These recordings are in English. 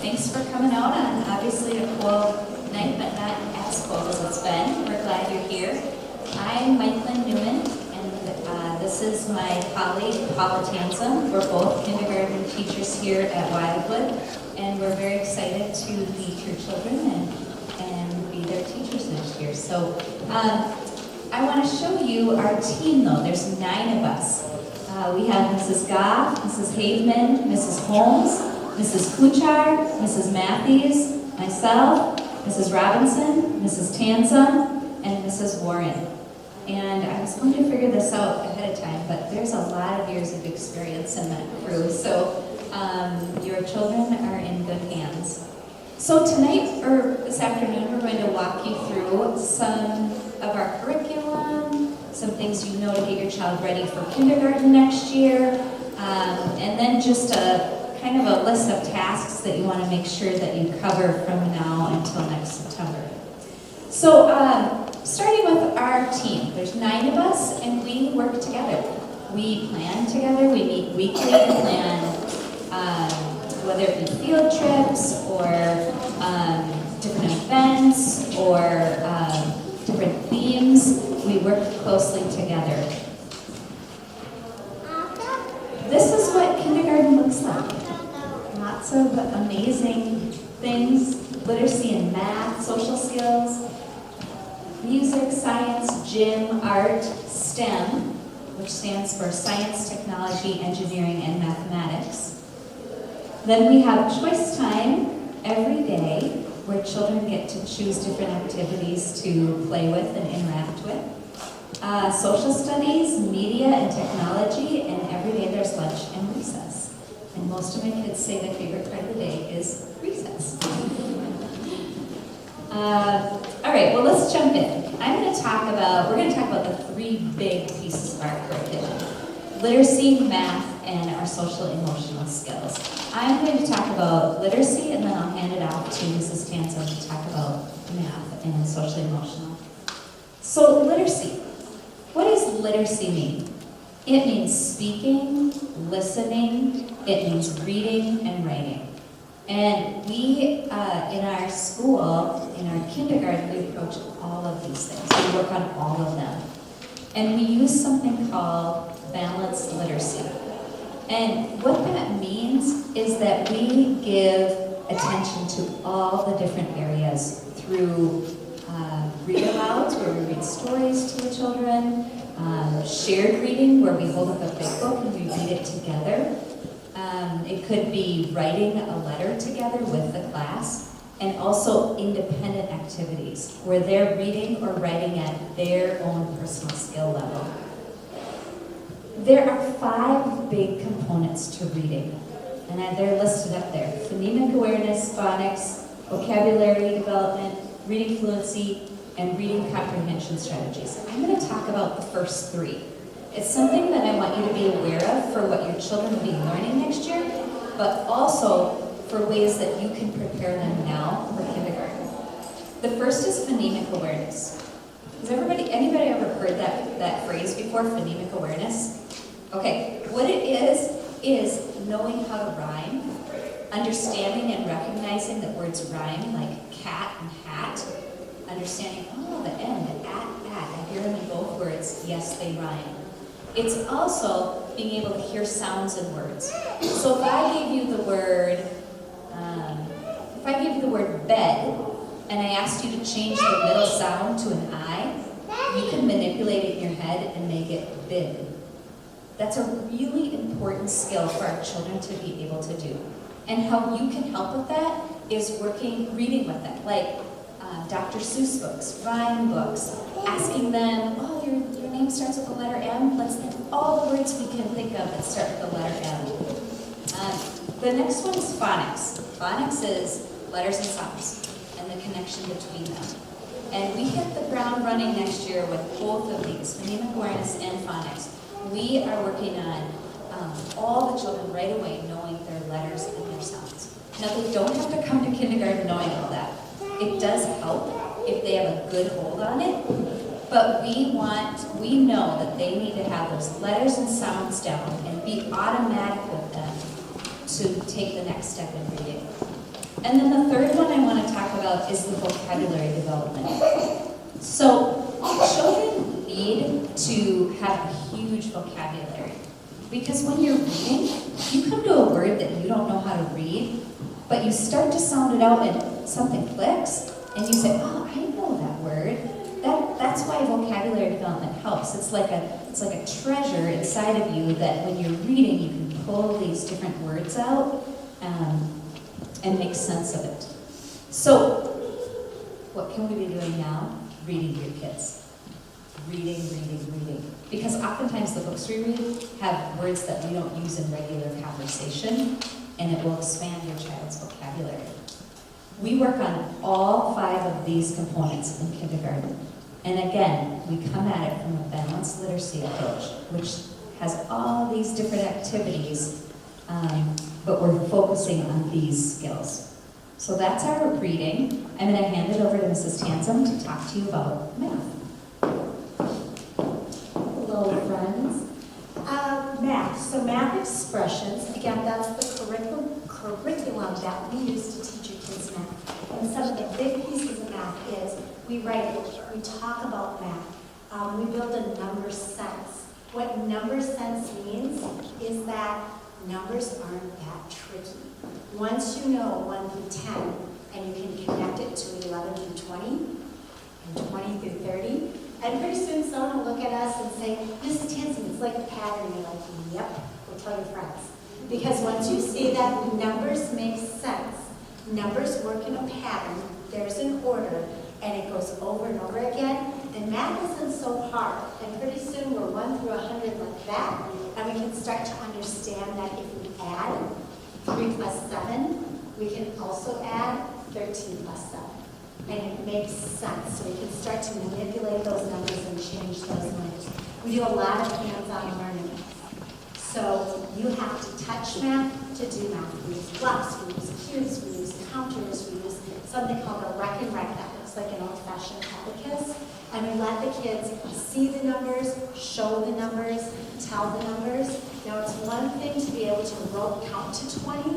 Thanks for coming out on obviously a cold night, but not as cold as it's been. We're glad you're here. I'm Michelin Newman, and this is my colleague, Paula Tansom. We're both kindergarten teachers here at Wildwood, and we're very excited to meet your children and be their teachers next year. So I want to show you our team, though. There's 9 of us. We have Mrs. Goff, Mrs. Haveman, Mrs. Holmes, Mrs. Kuchar, Mrs. Matthews, myself, Mrs. Robinson, Mrs. Tansom, and Mrs. Warren. And I was going to figure this out ahead of time, but there's a lot of years of experience in that crew, so your children are in good hands. So tonight, or this afternoon, we're going to walk you through some of our curriculum, some things you know to get your child ready for kindergarten next year, and then just a kind of a list of tasks that you want to make sure that you cover from now until next September. So starting with our team, there's 9 of us and we work together. We plan together, we meet weekly to plan whether it be field trips or different events or different themes. We work closely together. This is what kindergarten looks like. Lots of amazing things, literacy and math, social skills, music, science, gym, art, STEM, which stands for science, technology, engineering, and mathematics. Then we have choice time every day, where children get to choose different activities to play with and interact with. Social studies, media, and technology, and every day there's lunch and recess. And most of my kids say their favorite part of the day is recess. All right, well, let's jump in. We're going to talk about the 3 big pieces of our curriculum: literacy, math, and our social emotional skills. I'm going to talk about literacy, and then I'll hand it off to Mrs. Tansom to talk about math and social emotional. So literacy. What does literacy mean? It means speaking, listening, it means reading and writing. And we, in our school, in our kindergarten, we approach all of these things. We work on all of them. And we use something called balanced literacy. And what that means is that we give attention to all the different areas through read-alouds, where we read stories to the children, shared reading, where we hold up a big book and we read it together. It could be writing a letter together with the class, and also independent activities, where they're reading or writing at their own personal skill level. There are 5 big components to reading, and they're listed up there: phonemic awareness, phonics, vocabulary development, reading fluency, and reading comprehension strategies. I'm going to talk about the first 3. It's something that I want you to be aware of for what your children will be learning next year, but also for ways that you can prepare them now for kindergarten. The first is phonemic awareness. Has anybody ever heard that phrase before, phonemic awareness? Okay, what it is knowing how to rhyme, understanding and recognizing that words rhyme, like cat and hat, understanding, the end, at, I hear them in both words, yes, they rhyme. It's also being able to hear sounds in words. So if I gave you the word, bed, and I asked you to change the middle sound to an I, you can manipulate it in your head and make it bid. That's a really important skill for our children to be able to do. And how you can help with that is reading with them, like Dr. Seuss books, rhyme books, asking them, your name starts with the letter M, let's think of all the words we can think of that start with the letter M. The next one is phonics. Phonics is letters and sounds, and the connection between them. And we hit the ground running next year with both of these, phonemic awareness and phonics. We are working on all the children right away knowing their letters and their sounds. Now, they don't have to come to kindergarten knowing all that. It does help if they have a good hold on it, but we know that they need to have those letters and sounds down and be automatic with them to take the next step in reading. And then the third one I want to talk about is the vocabulary development. So children need to have a huge vocabulary because when you're reading, you come to a word that you don't know how to read, but you start to sound it out and something clicks, and you say, oh, I know that word. That's why vocabulary development helps. It's like a treasure inside of you that when you're reading, you can pull these different words out and make sense of it. So, what can we be doing now? Reading to your kids. Reading, reading, reading. Because oftentimes the books we read have words that we don't use in regular conversation, and it will expand your child's vocabulary. We work on all 5 of these components in kindergarten. And again, we come at it from a balanced literacy approach, which has all these different activities, but we're focusing on these skills. So that's our reading. I'm going to hand it over to Mrs. Tansum to talk to you about math. Hello, friends. Math. So math expressions, again, that's the curriculum that we use to teach your kids math. And some of the big pieces of math is we write it, we talk about math, we build a number sense. What number sense means is that numbers aren't that tricky. Once you know 1 through 10, and you can connect it to 11 through 20, and 20 through 30, and pretty soon someone will look at us and say, Mrs. Tansen, it's like a pattern. You're like, yep, go tell your friends. Because once you see that numbers make sense, numbers work in a pattern, there's an order, and it goes over and over again, then math isn't so hard. And pretty soon we're 1 through 100 like that, and we can start to understand that if we add 3 plus 7, we can also add 13 plus 7. And it makes sense, so we can start to manipulate those numbers and change those numbers. We do a lot of hands-on learning. So you have to touch math to do math. We use blocks, we use cubes, we use counters, we use something called a reck and write that looks like an old-fashioned abacus. And we let the kids see the numbers, show the numbers, tell the numbers. Now it's one thing to be able to rope count to 20,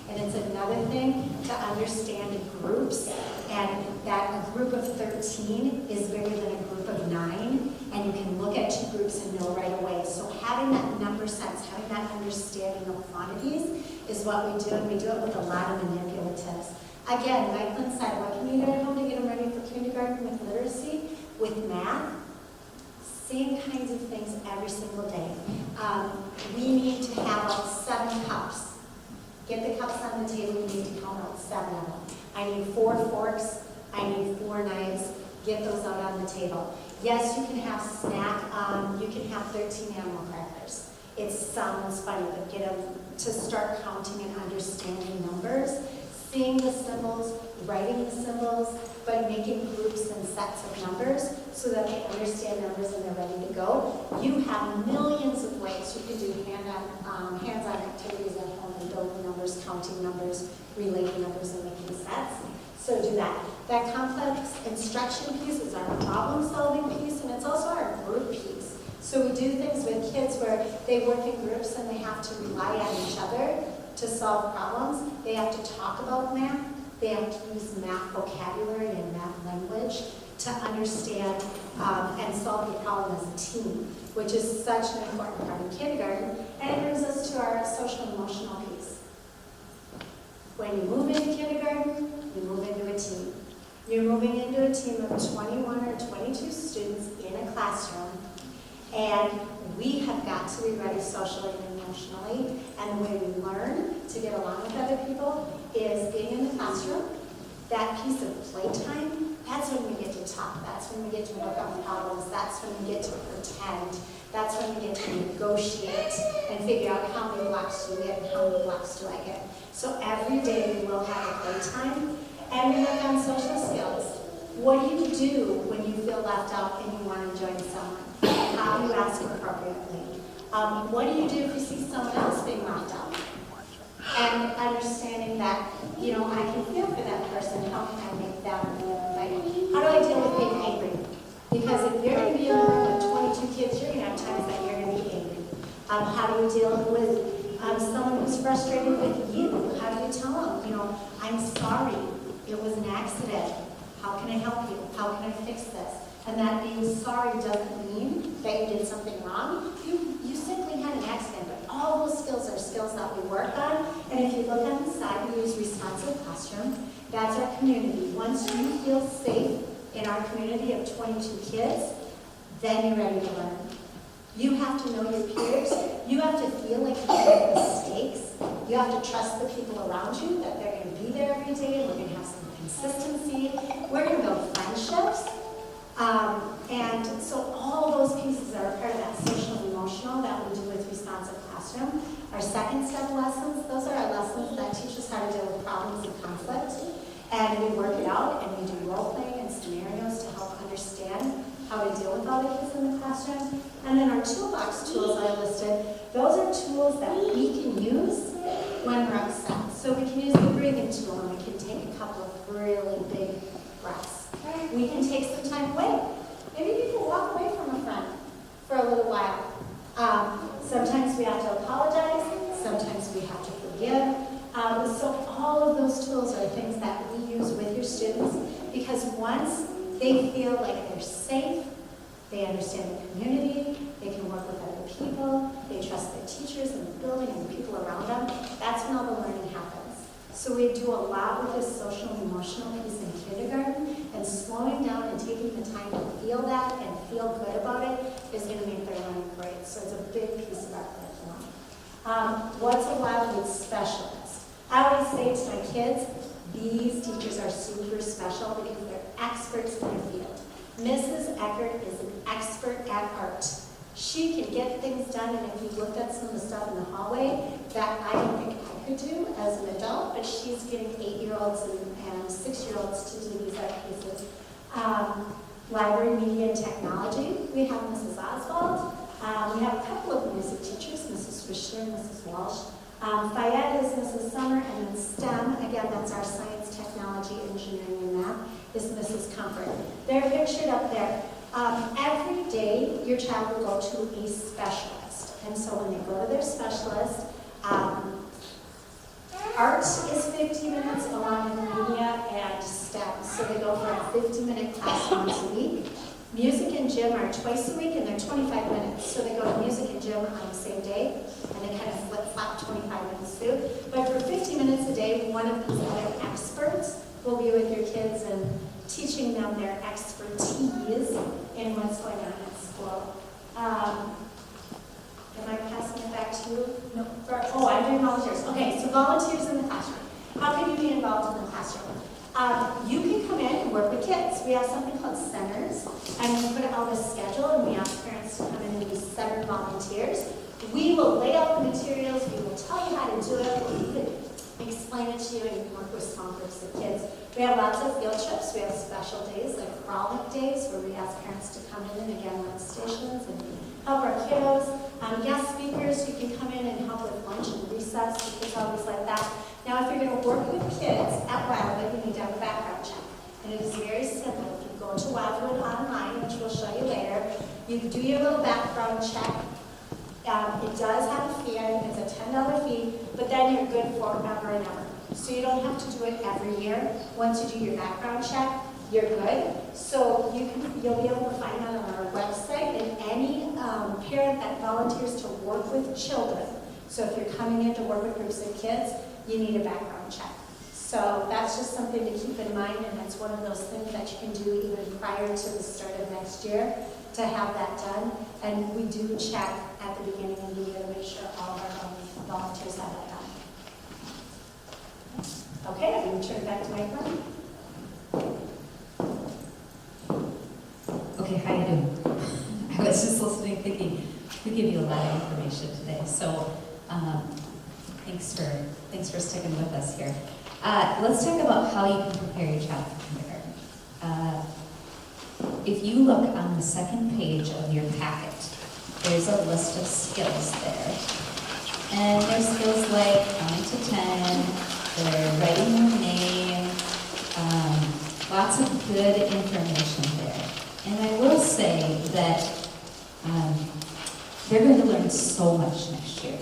and it's another thing to understand groups, and that a group of 13 is bigger than a group of 9, and you can look at 2 groups and know right away. So having that number sense, having that understanding of quantities is what we do, and we do it with a lot of manipulatives. Again, Michael said, what can you do at home to get them ready for kindergarten with literacy? With math, same kinds of things every single day. We need to have about 7 cups. Get the cups on the table, you need to count out 7 of them. I need 4 forks, I need 4 knives, get those out on the table. Yes, you can have snack, you can have 13 animal crackers. It sounds funny, but get them to start counting and understanding numbers, seeing the symbols, writing the symbols, but making groups and sets of numbers so that they understand numbers and they're ready to go. You have millions of ways you can do hands-on activities at home and building numbers, counting numbers, relating numbers, and making sets. So do that. That complex instruction piece is our problem-solving piece, and it's also our group piece. So we do things with kids where they work in groups and they have to rely on each other to solve problems. They have to talk about math. They have to use math vocabulary and math language to understand and solve the problem as a team, which is such an important part of kindergarten. And it brings us to our social and emotional piece. When you move into kindergarten, you move into a team. You're moving into a team of 21 or 22 students in a classroom, and we have got to be ready socially and emotionally. And the way we learn to get along with other people is being in the classroom. That piece of playtime, that's when we get to talk. That's when we get to work on problems. That's when we get to pretend. That's when we get to negotiate and figure out how many blocks do we get and how many blocks do I get. So every day we will have a playtime, and we work on social skills. What do you do when you feel left out and you want to join someone? How do you ask appropriately? What do you do if you see someone else being left out? And understanding that, I can feel for that person. How can I make them feel invited? How do I deal with being angry? Because if you're going to be in a room with 22 kids, you're going to have times that you're going to be angry. How do you deal with someone who's frustrated with you? How do you tell them, I'm sorry, it was an accident. How can I help you? How can I fix this? And that being sorry doesn't mean that you did something wrong. You simply had an accident, but all those skills are skills that we work on. And if you look on the side, we use responsive classroom. That's our community. Once you feel safe in our community of 22 kids, then you're ready to learn. You have to know your peers. You have to feel like you make mistakes. You have to trust the people around you, that they're going to be there every day, and we're going to have some consistency. We're going to build friendships. And so all those pieces are a part of that social and emotional that we do with responsive classroom. Our second step lessons, those are our lessons that teach us how to deal with problems and conflict. And we work it out, and we do role playing and scenarios to help understand how to deal with all the kids in the classroom. And then our toolbox tools I listed, those are tools that we can use when we're upset. So we can use the breathing tool, and we can take a couple of really big breaths. We can take some time away. Maybe you can walk away from a friend for a little while. Sometimes we have to apologize. Sometimes we have to forgive. So all of those tools are things that we use with your students, because once they feel like they're safe, they understand the community, they can work with other people, they trust their teachers and the building and the people around them, that's when all the learning happens. So we do a lot with this social and emotional piece in kindergarten, and slowing down and taking the time to feel that and feel good about it is going to make their learning great. So it's a big piece of our curriculum. What's a Wildwood specialist? I always say to my kids, these teachers are super special because they're experts in their field. Mrs. Eckert is an expert at art. She can get things done, and if you looked at some of the stuff in the hallway that I don't think I could do as an adult, but she's getting 8-year-olds and 6-year-olds to do these art pieces. Library, media, and technology, we have Mrs. Oswald. We have a couple of music teachers, Mrs. Fisher and Mrs. Walsh. Fayette is Mrs. Summer, and then STEM, again, that's our science, technology, engineering, and math, is Mrs. Comfort. They're pictured up there. Every day, your child will go to a specialist. And so when they go to their specialist, art is 50 minutes along with media and STEM. So they go for a 50-minute class once a week. Music and gym are twice a week, and they're 25 minutes. So they go to music and gym on the same day, and they kind of flip-flop 25 minutes too. But for 50 minutes a day, one of these other experts will be with your kids and teaching them their expertise in what's going on at school. Am I passing it back to you? No. I'm doing volunteers. Okay, so volunteers in the classroom. How can you be involved in the classroom? You can come in and work with kids. We have something called centers, and we put out a schedule, and we ask parents to come in and be center volunteers. We will lay out the materials, we will tell you how to do it, we can explain it to you, and you can work with small groups of kids. We have lots of field trips. We have special days like frolic days where we ask parents to come in and again run stations and help our kiddos. Guest speakers, you can come in and help with lunch and recess. The kids always like that. Now, if you're going to work with kids at Wildwood, you need to have a background check. And it is very simple. If you go to Wildwood online, which we'll show you later, you do your little background check. It does have a fee. I think it's a $10 fee, but then you're good forever and ever. So you don't have to do it every year. Once you do your background check, you're good. So you'll be able to find that on our website, and any parent that volunteers to work with children. So if you're coming in to work with groups of kids, you need a background check. So that's just something to keep in mind, and it's one of those things that you can do even prior to the start of next year to have that done. And we do check at the beginning of the year to make sure all of our volunteers have that done. Okay, I'm going to turn it back to my friend. Okay, how you doing? I was just listening, thinking we give you a lot of information today. So thanks for sticking with us here. Let's talk about how you can prepare your child for kindergarten. If you look on the second page of your packet, there's a list of skills there. And there's skills like counting to 10, they're writing your name, lots of good information there. And I will say that they're going to learn so much next year.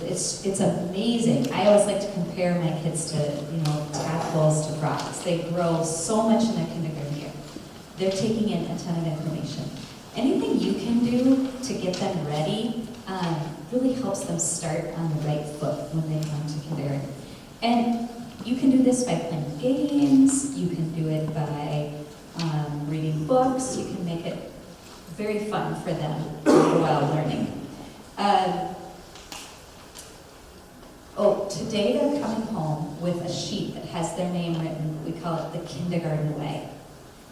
It's amazing. I always like to compare my kids to, tadpoles to frogs. They grow so much in their kindergarten year. They're taking in a ton of information. Anything you can do to get them ready really helps them start on the right foot when they come to kindergarten. And you can do this by playing games. You can do it by reading books. You can make it very fun for them while learning. Today they're coming home with a sheet that has their name written. We call it the kindergarten way.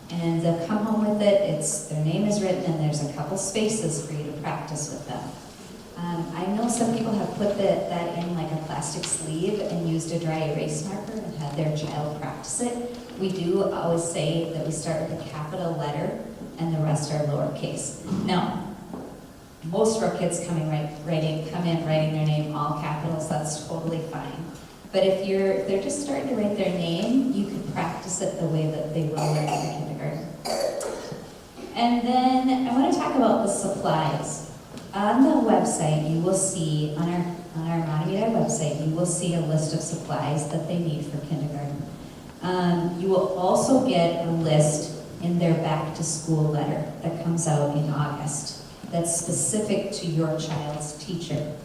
And they'll come home with it. Their name is written, and there's a couple spaces for you to practice with them. I know some people have put that in like a plastic sleeve and used a dry erase marker and had their child practice it. We do always say that we start with a capital letter and the rest are lowercase. Now, most of our kids come in writing their name all capitals. That's totally fine. But if they're just starting to write their name, you can practice it the way that they will learn in kindergarten. And then I want to talk about the supplies. On the website, you will see, on our Matamidi website, you will see a list of supplies that they need for kindergarten. You will also get a list in their back to school letter that comes out in August that's specific to your child's teacher.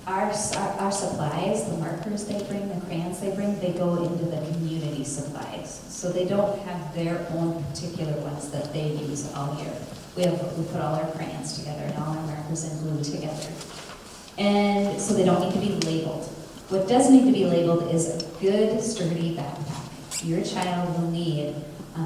Our supplies, the markers they bring, the crayons they bring, they go into the community supplies. So they don't have their own particular ones that they use all year. We put all our crayons together and all our markers and glue together. And so they don't need to be labeled. What does need to be labeled is a good, sturdy backpack. Your child will need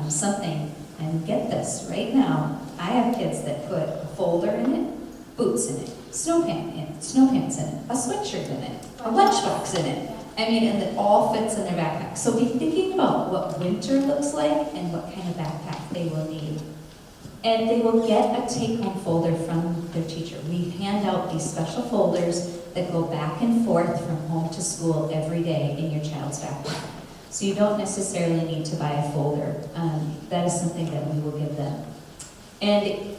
something, and get this, right now, I have kids that put a folder in it, boots in it, snow pants in it, a sweatshirt in it, a lunchbox in it. And it all fits in their backpack. So be thinking about what winter looks like and what kind of backpack they will need. And they will get a take-home folder from their teacher. We hand out these special folders that go back and forth from home to school every day in your child's backpack. So you don't necessarily need to buy a folder. That is something that we will give them. And,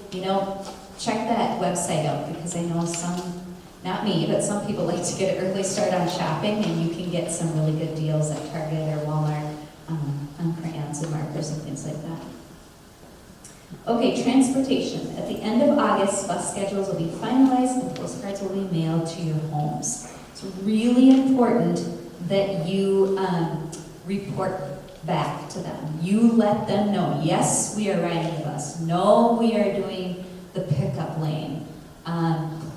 check that website out, because I know some, not me, but some people like to get an early start on shopping, and you can get some really good deals at Target or Walmart on crayons and markers and things like that. Okay, transportation. At the end of August, bus schedules will be finalized and postcards will be mailed to your homes. It's really important that you report back to them. You let them know, yes, we are riding the bus. No, we are doing the pickup lane.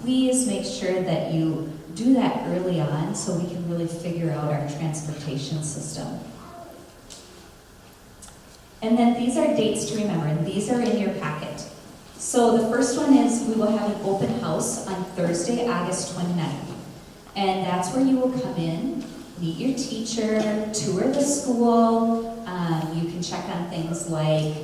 Please make sure that you do that early on so we can really figure out our transportation system. And then these are dates to remember, and these are in your packet. So the first one is we will have an open house on Thursday, August 29th. And that's where you will come in, meet your teacher, tour the school. You can check on things like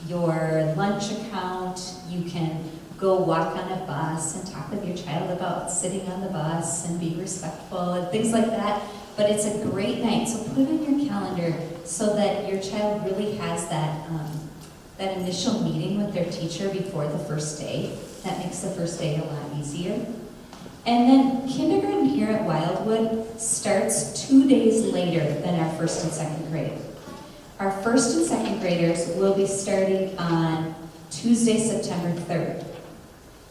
your lunch account. You can go walk on a bus and talk with your child about sitting on the bus and be respectful and things like that. But it's a great night, so put it on your calendar so that your child really has that initial meeting with their teacher before the first day. That makes the first day a lot easier. And then kindergarten here at Wildwood starts 2 days later than our first and second grade. Our first and second graders will be starting on Tuesday, September 3rd.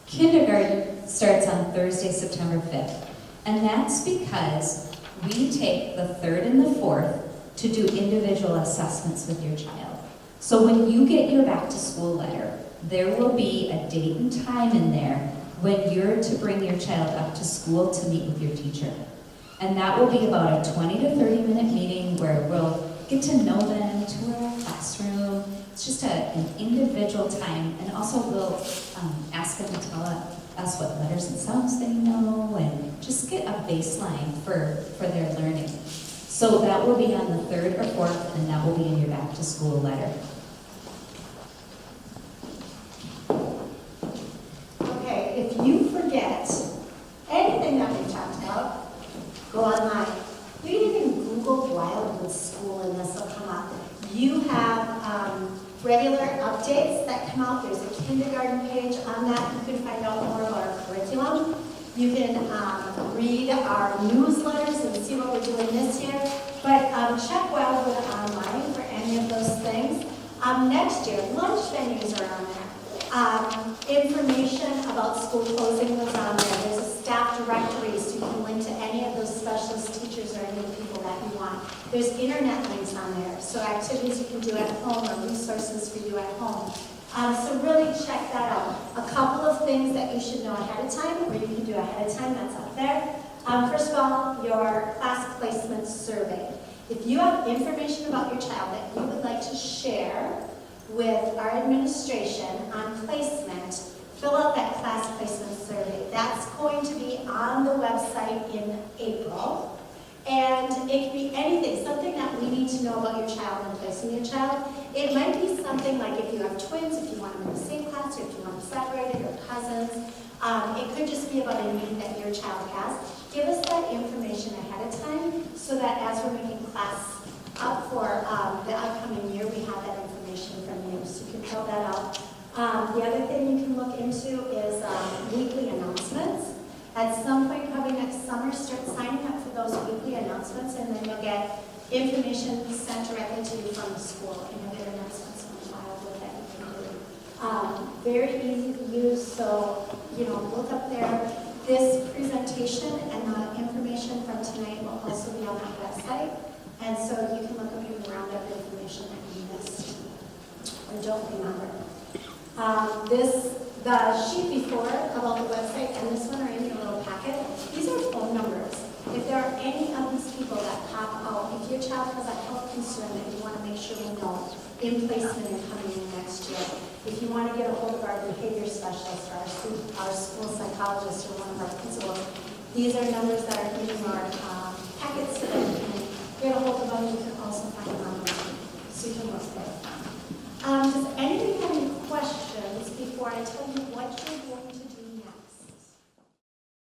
Kindergarten starts on Thursday, September 5th. And that's because we take the 3rd and the 4th to do individual assessments with your child. So when you get your back to school letter, there will be a date and time in there when you're to bring your child up to school to meet with your teacher. And that will be about a 20 to 30 minute meeting where we'll get to know them, tour our classroom. It's just an individual time, and also we'll ask them to tell us what letters and sounds they know, and just get a baseline for their learning. So that will be on the 3rd or 4th, and that will be in your back to school letter. Okay, if you forget anything that we talked about, go online. You can even Google Wildwood School and this will come up. You have regular updates that come out. There's a kindergarten page on that. You can find out more about our curriculum. You can read our newsletters and see what we're doing this year. But check Wildwood online for any of those things. Next year, lunch venues are on there. Information about school closing was on there. There's a staff directory so you can link to any of those specialist teachers or any of the people that you want. There's internet links on there, so activities you can do at home or resources for you at home. So really check that out. A couple of things that you should know ahead of time, or you can do ahead of time, that's up there. First of all, your class placement survey. If you have information about your child that you would like to share with our administration on placement, fill out that class placement survey. That's going to be on the website in April. And it can be anything, something that we need to know about your child and placing your child. It might be something like if you have twins, if you want them in the same class, or if you want them separated, or cousins. It could just be about a need that your child has. Give us that information ahead of time so that as we're making class up for the upcoming year, we have that information from you. So you can fill that out. The other thing you can look into is weekly announcements. At some point, probably next summer, start signing up for those weekly announcements, and then you'll get information sent directly to you from the school, and you'll get announcements on Wildwood that you can do. Very easy to use, so, look up there. This presentation and the information from tonight will also be on that website, and so you can look up and round up information that you missed or don't remember. The sheet before about the website and this one are in your little packet. These are phone numbers. If there are any of these people that pop out, if your child has a health concern that you want to make sure we know in placement and coming in next year, if you want to get a hold of our behavior specialist or our school psychologist or one of our principals, these are numbers that are in our packets so that you can get a hold of them. You can also find them online, so you can look there. Does anybody have any questions before I tell you what